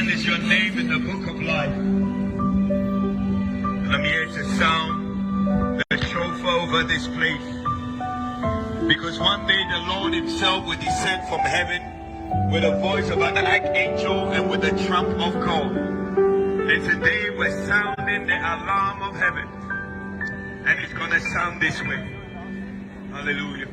Scotland is your name in the book of life. And I'm here to sound the shofar over this place. Because one day the Lord himself will descend from heaven with a voice of an archangel and with the trump of God. And today we're sounding the alarm of heaven. And it's going to sound this way. Hallelujah.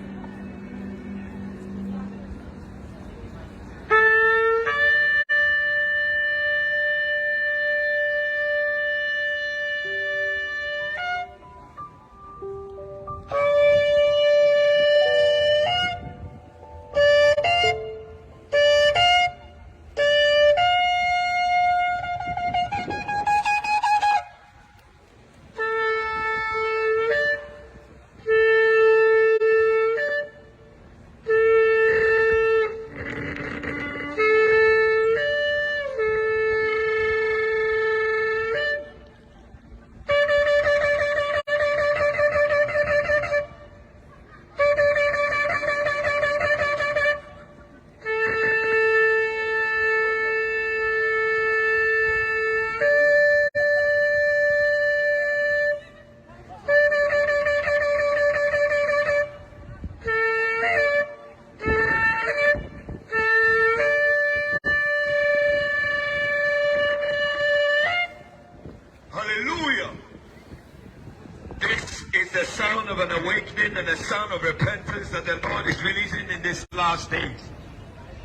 The sound of an awakening and the sound of repentance that the Lord is releasing in these last days.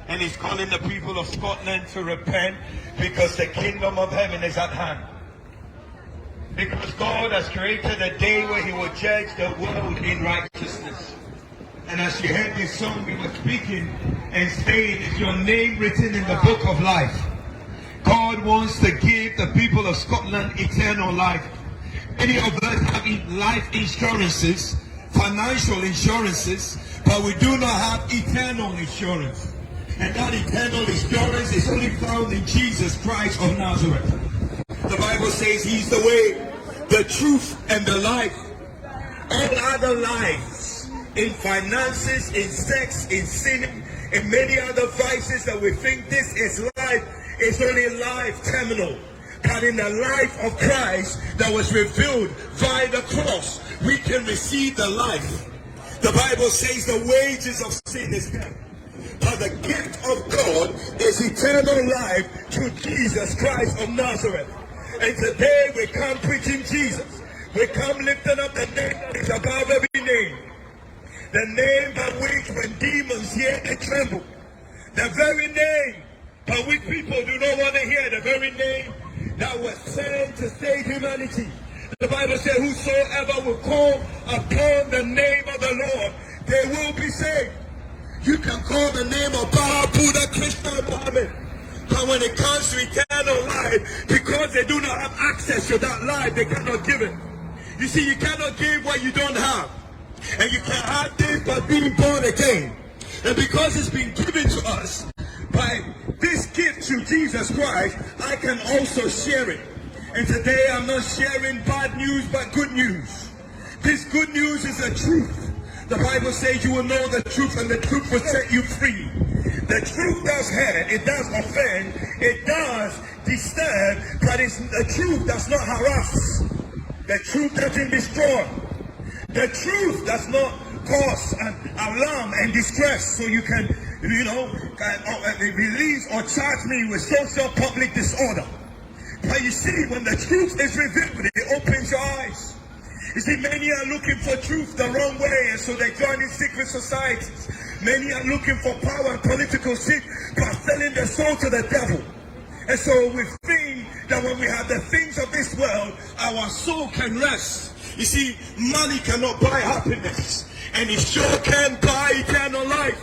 And he's calling the people of Scotland to repent because the kingdom of heaven is at hand. Because God has created a day where he will judge the world in righteousness. And as you heard this song, we were speaking and saying, is your name written in the book of life? God wants to give the people of Scotland eternal life. Many of us have life insurances, financial insurances, but we do not have eternal insurance. And that eternal insurance is only found in Jesus Christ of Nazareth. The Bible says he's the way, the truth, and the life. All other lives, in finances, in sex, in sin, in many other vices that we think this is life, is only life terminal. But in the life of Christ that was revealed via the cross, we can receive the life. The Bible says the wages of sin is death, but the gift of God is eternal life through Jesus Christ of Nazareth. And today we come preaching Jesus. We come lifting up the name that is above every name. The name by which when demons hear they tremble. The very name by which people do not want to hear. The very name that was sent to save humanity. The Bible says, whosoever will call upon the name of the Lord, they will be saved. You can call the name of Baal, Buddha, Krishna, Muhammad. But when it comes to eternal life, because they do not have access to that life, they cannot give it. You see, you cannot give what you don't have. And you can have this by being born again. And because it's been given to us by this gift through Jesus Christ, I can also share it. And today I'm not sharing bad news but good news. This good news is the truth. The Bible says you will know the truth and the truth will set you free. The truth does hurt, it does offend, it does disturb, but the truth does not harass. The truth doesn't destroy. The truth does not cause an alarm and distress so you can release or charge me with social public disorder. But you see, when the truth is revealed, it opens your eyes. You see, many are looking for truth the wrong way, and so they join in secret societies. Many are looking for power and political seat, but selling their soul to the devil. And so we think that when we have the things of this world, our soul can rest. You see, money cannot buy happiness, and it sure can buy eternal life.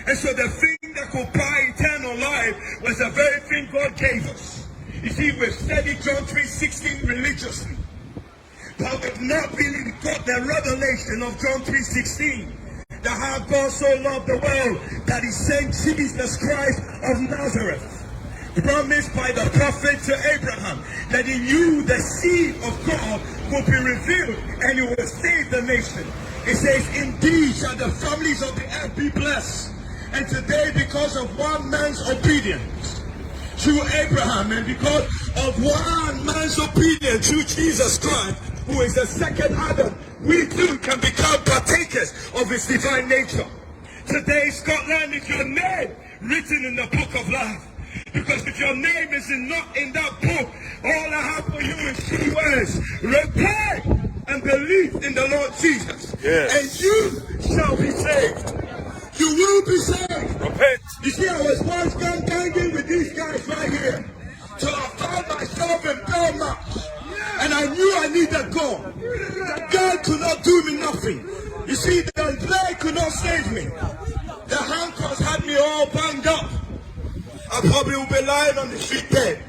And so the thing that could buy eternal life was the very thing God gave us. You see, we've studied John 3:16 religiously, but we've not really got the revelation of John 3:16. That how God so loved the world that he sent Jesus Christ of Nazareth, promised by the prophet to Abraham, that he knew the seed of God would be revealed and he will save the nation. It says, indeed shall the families of the earth be blessed. And today, because of one man's obedience, through Abraham, and because of one man's obedience through Jesus Christ, who is the second Adam, we too can become partakers of his divine nature. Today, Scotland, is your name written in the book of life. Because if your name is not in that book, all I have for you is 3 words: repent and believe in the Lord Jesus. Yes. And you shall be saved. You will be saved. Repent. You see, I was once ganging with these guys right here. So I found myself in Belmarsh. And I knew I needed God. God could not do me nothing. You see, the leg could not save me. The handcuffs had me all banged up. I probably will be lying on the street dead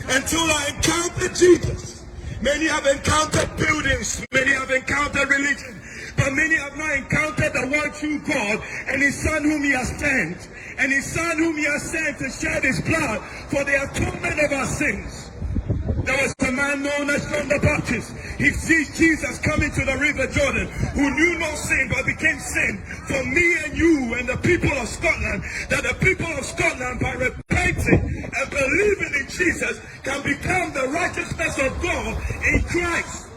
until I encountered Jesus. Many have encountered buildings, many have encountered religion, but many have not encountered the one true God and his Son whom he has sent, and his Son whom he has sent to shed his blood for the atonement of our sins. There was a man known as John the Baptist. He sees Jesus coming to the river Jordan, who knew no sin but became sin for me and you and the people of Scotland, that the people of Scotland, by repenting and believing in Jesus, can become the righteousness of God in Christ.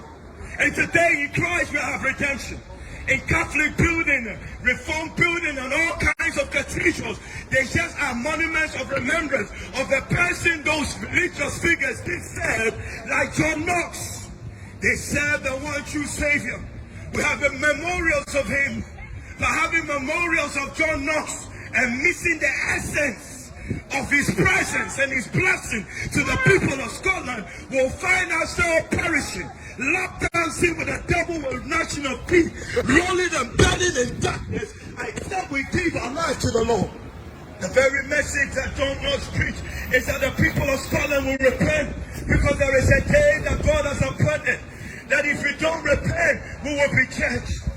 And today in Christ we have redemption. In Catholic building, Reformed building, and all kinds of cathedrals, they just are monuments of remembrance of the person those religious figures did serve, like John Knox. They serve the one true Savior. We have the memorials of him. But having memorials of John Knox and missing the essence of his presence and his blessing to the people of Scotland, will find ourselves perishing, lap dancing with the devil with national peace, rolling and burning in darkness, except we give our life to the Lord. The very message that John Knox preached is that the people of Scotland will repent, because there is a day that God has appointed that if we don't repent, we will be judged.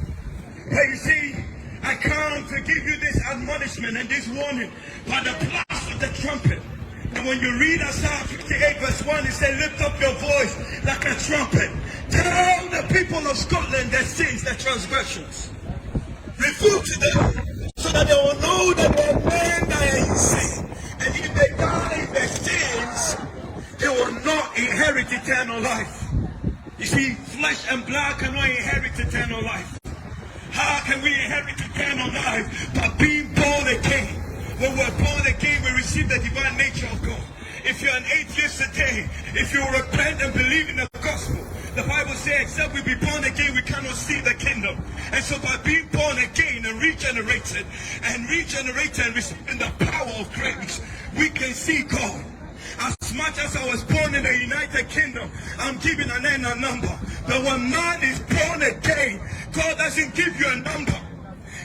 But you see, I come to give you this admonishment and this warning by the blast of the trumpet. And when you read Isaiah 58 verse 1, it says, lift up your voice like a trumpet. Tell the people of Scotland their sins, their transgressions. Reveal to them, so that they will know that they are men that are in sin. And if they die in their sins, they will not inherit eternal life. You see, flesh and blood cannot inherit eternal life. How can we inherit eternal life? By being born again. When we're born again, we receive the divine nature of God. If you're an atheist today, if you repent and believe in the gospel, the Bible says, except we be born again, we cannot see the kingdom. And so by being born again and regenerated and receiving the power of grace, we can see God. As much as I was born in the United Kingdom, I'm giving an N a number. But when man is born again, God doesn't give you a number.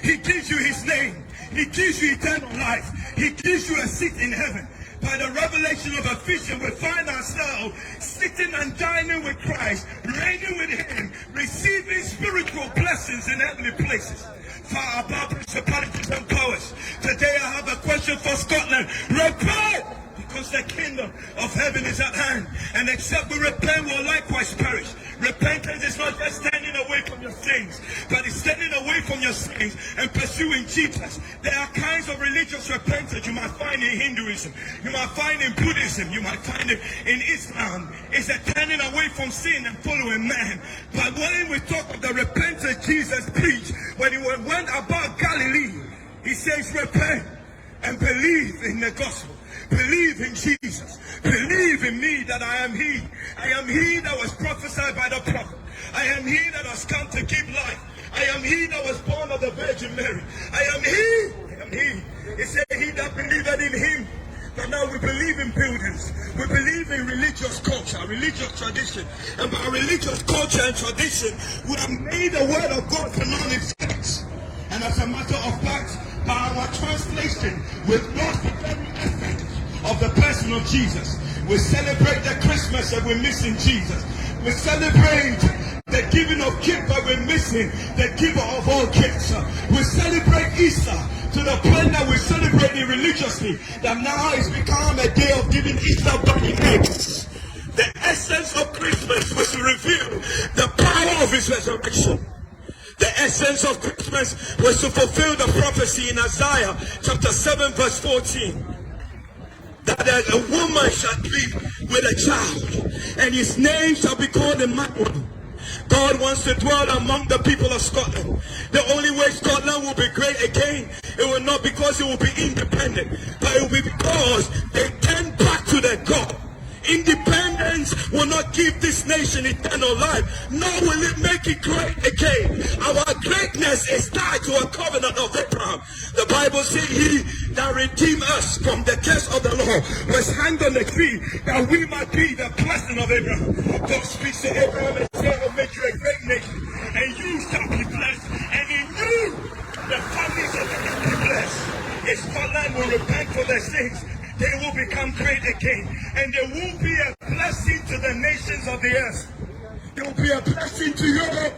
He gives you his name. He gives you eternal life. He gives you a seat in heaven. By the revelation of Ephesians, we find ourselves sitting and dining with Christ, reigning with him, receiving spiritual blessings in heavenly places, far above principalities and powers. Today I have a question for Scotland. Repent! Because the kingdom of heaven is at hand. And except we repent, we'll likewise perish. Repentance is not just standing away from your sins, but it's standing away from your sins and pursuing Jesus. There are kinds of religious repentance you might find in Hinduism, you might find in Buddhism, you might find it in Islam. It's a turning away from sin and following man. But when we talk of the repentance Jesus preached, when he went about Galilee, he says, repent and believe in the gospel. Believe in Jesus. Believe in me that I am he. I am he that was prophesied by the prophet. I am he that has come to give life. I am he that was born of the Virgin Mary. I am he. I am he. He said he that believed in him. But now we believe in buildings. We believe in religious culture, religious tradition. And by religious culture and tradition, we have made the word of God to non-existence. And as a matter of fact, by our translation, we've lost the very essence of the person of Jesus. We celebrate the Christmas that we're missing Jesus. We celebrate the giving of gifts, but we're missing the giver of all gifts. We celebrate Easter to the point that we celebrate it religiously, that now it's become a day of giving Easter bunny eggs. The essence of Christmas was to reveal the power of his resurrection. The essence of Christmas was to fulfill the prophecy in Isaiah chapter 7 verse 14. that a woman shall be with a child, and his name shall be called Emmanuel. God wants to dwell among the people of Scotland. The only way Scotland will be great again, it will not because it will be independent, but it will be because they turn back to their God. Independence will not give this nation eternal life, nor will it make it great again. Our greatness is tied to a covenant of Abraham. The Bible says he that redeemed us from the curse of the law was hanged on the tree that we might be the blessing of Abraham. God speaks to Abraham and says, I will make you a great nation, and you shall be blessed, and in you the families of the earth will be blessed. If Scotland will repent for their sins, they will become great again, and they will be a blessing to the nations of the earth. They will be a blessing to Europe.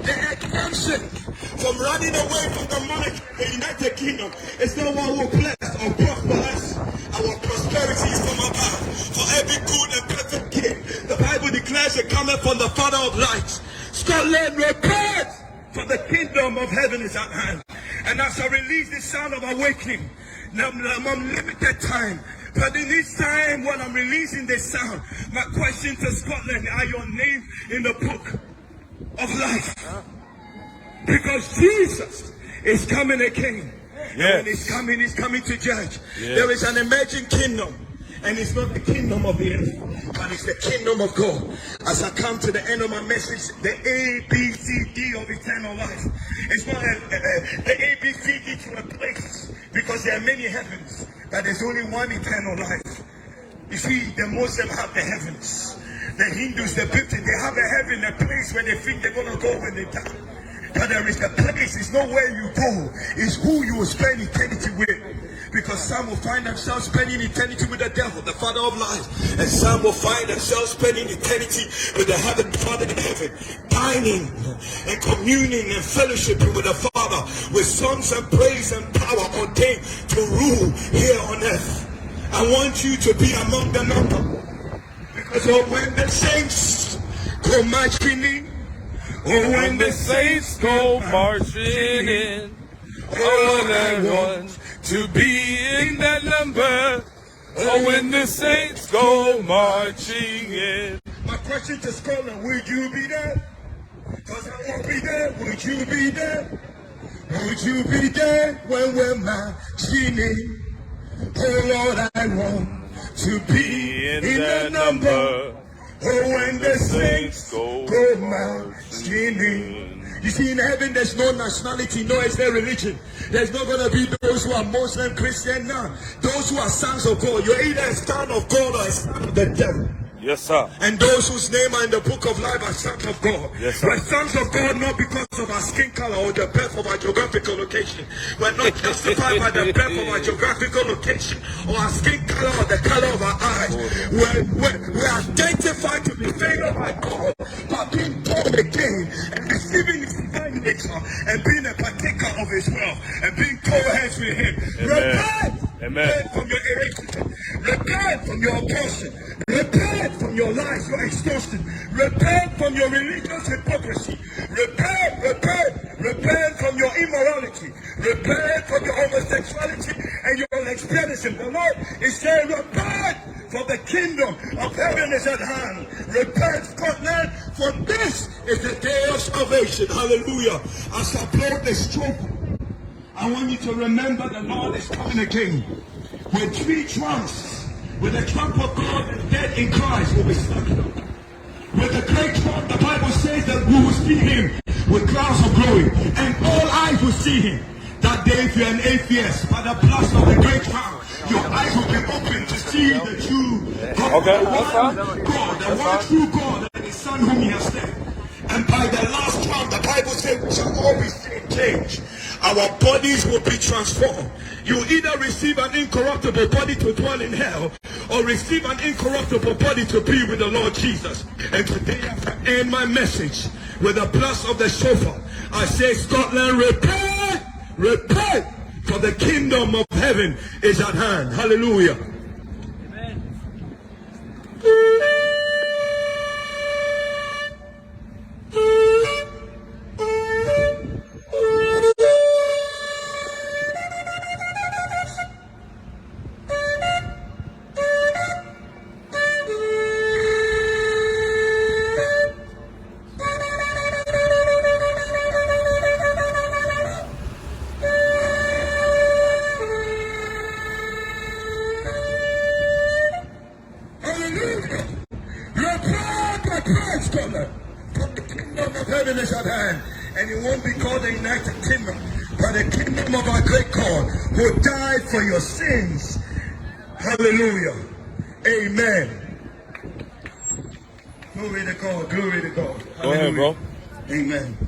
The exemption from running away from the monarchy, the United Kingdom, is not what will bless or prosper us. Our prosperity is from above. For every good and perfect gift, the Bible declares it cometh from the Father of lights. Scotland, repent, for the kingdom of heaven is at hand. And as I release the sound of awakening, now I'm limited time, but in this time when I'm releasing this sound, my question to Scotland, are your name in the book of life? Because Jesus is coming again. Yes. And when he's coming to judge. Yes. There is an emerging kingdom, and it's not the kingdom of the earth, but it's the kingdom of God. As I come to the end of my message, the ABCD of eternal life. It's not the ABCD to a place, because there are many heavens, but there's only one eternal life. You see, the Muslims have the heavens. The Hindus, the Buddhists, they have a heaven, a place where they think they're going to go when they die. But there is the place, it's not where you go, it's who you will spend eternity with. Because some will find themselves spending eternity with the devil, the father of lies. And some will find themselves spending eternity with the heavenly Father in heaven, dining and communing and fellowshipping with the Father, with songs and praise and power ordained to rule here on earth. I want you to be among the number. Because when the saints go marching in, when the saints go marching in, I want to be in that number. Oh, when the saints go marching in. My question to Scotland, would you be there? Because I won't be there. Would you be there? Would you be there when we're marching in? Oh Lord, I want to be in that number. Oh, when the saints go marching in. You see, in heaven there's no nationality, no ethnic religion. There's not going to be those who are Muslim, Christian, none. Those who are sons of God. You're either a son of God or a son of the devil. Yes, sir. And those whose name are in the book of life are sons of God. Yes, sir. We're sons of God not because of our skin color or the birth of our geographical location. We're not justified by the birth of our geographical location or our skin color or the color of our eyes. We're identified to be favored by God by being born again and receiving his divine nature and being a partaker of his wealth and being co-heirs with him. Repent! Repent from your irreverence. Repent from your oppression. Repent from your lies, your extortion. Repent from your religious hypocrisy. Repent from your immorality. Repent from your homosexuality and your lesbianism. The Lord is saying, repent, for the kingdom of heaven is at hand. Repent, Scotland, for this is the day of salvation. Hallelujah. As I blow this trumpet, I want you to remember the Lord is coming again with 3 trumps. With the trump of God, the dead in Christ will be sucked up. With the great trump, the Bible says that we will see him with clouds of glory, and all eyes will see him. That day, if you're an atheist, by the blast of the great trump, your eyes will be open to see the true God, the one true God, and his Son whom he has sent. And by the last trump, the Bible says we shall all be changed. Our bodies will be transformed. You either receive an incorruptible body to dwell in hell, or receive an incorruptible body to be with the Lord Jesus. And today I end my message with a blast of the shofar. I say, Scotland, repent, repent, for the kingdom of heaven is at hand. Hallelujah. Amen. Hallelujah. Your prize coming. For the kingdom of heaven is at hand. And it won't be called the United Kingdom, but the kingdom of our great God who died for your sins. Hallelujah. Amen. Glory to God. Glory to God. Go ahead, bro. Amen.